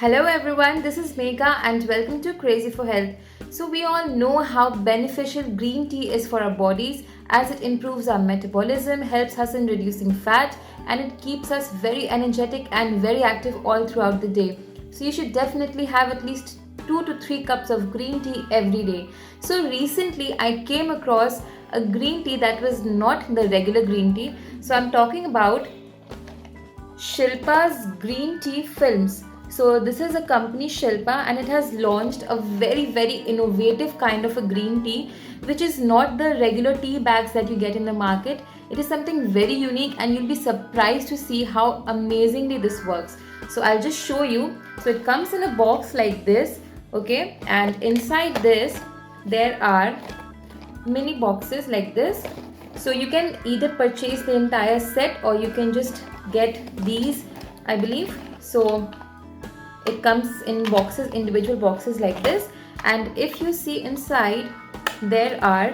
Hello everyone, this is Megha and welcome to Crazy for Health. So we all know how beneficial green tea is for our bodies as it improves our metabolism, helps us in reducing fat and it keeps us very energetic and very active all throughout the day. So you should definitely have at least 2 to 3 cups of green tea every day. So recently I came across a green tea that was not the regular green tea. So I'm talking about Shilpa's Green Tea Films. So this is a company Shilpa and it has launched a very innovative kind of a green tea which is not the regular tea bags that you get in the market. It is something very unique and you'll be surprised to see how amazingly this works. So I'll just show you. So it comes in a box like this, okay? And inside this there are mini boxes like this. So you can either purchase the entire set or you can just get these, I believe. So it comes in boxes, individual boxes like this, and if you see inside there are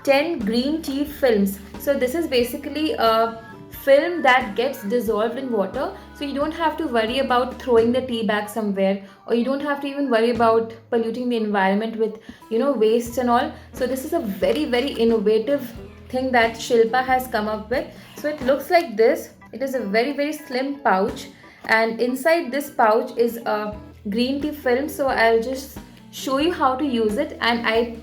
10 green tea films. So this is basically a film that gets dissolved in water, so you don't have to worry about throwing the tea bag somewhere, or you don't have to even worry about polluting the environment with waste and all. So this is a very innovative thing that Shilpa has come up with. So it looks like this. It is a very slim pouch, and inside this pouch is a green tea film. So I'll just show you how to use it, and I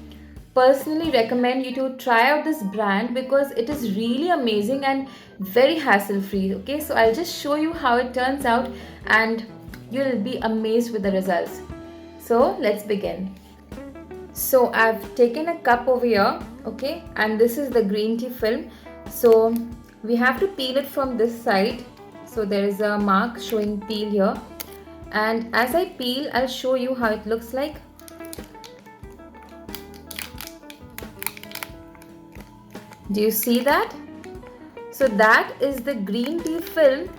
personally recommend you to try out this brand because it is really amazing and very hassle free. Okay, so I'll just show you how it turns out and you'll be amazed with the results. So let's begin. So I've taken a cup over here, okay, and this is the green tea film. So we have to peel it from this side. So there is a mark showing peel here, and as I peel I'll show you how it looks like. Do you see that? So that is the green tea film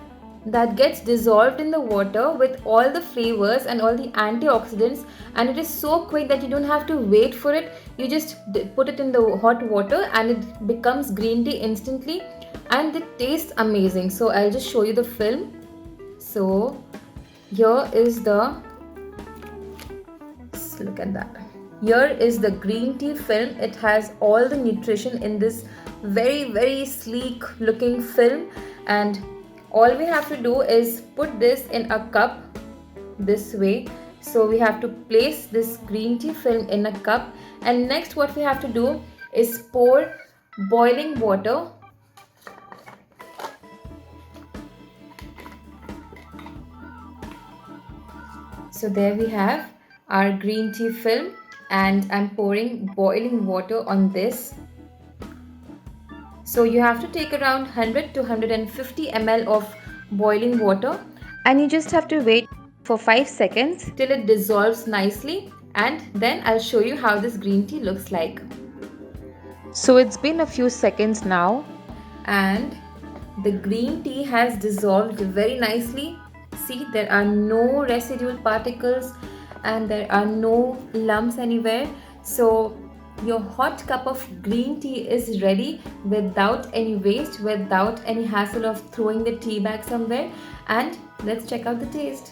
that gets dissolved in the water with all the flavors and all the antioxidants, and it is so quick that you don't have to wait for it. You just put it in the hot water and it becomes green tea instantly, and it tastes amazing. So I'll just show you the film. So here is the, look at that. Here is the green tea film. It has all the nutrition in this very sleek looking film, and all we have to do is put this in a cup this way. So we have to place this green tea film in a cup, and next what we have to do is pour boiling water. So there we have our green tea film, and I'm pouring boiling water on this. So you have to take around 100 to 150 ml of boiling water, and you just have to wait for 5 seconds till it dissolves nicely, and then I'll show you how this green tea looks like. So it's been a few seconds now and the green tea has dissolved very nicely. See, there are no residual particles and there are no lumps anywhere. So your hot cup of green tea is ready without any waste, without any hassle of throwing the tea bag somewhere. And let's check out the taste.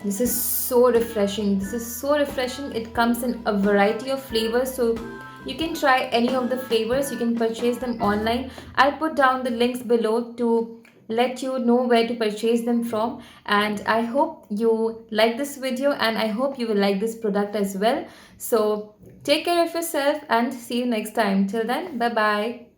This is so refreshing. This is so refreshing. It comes in a variety of flavors, so you can try any of the flavors. You can purchase them online. I'll put down the links below to let you know where to purchase them from. And I hope you like this video, and I hope you will like this product as well. So take care of yourself and see you next time. Till then, bye bye.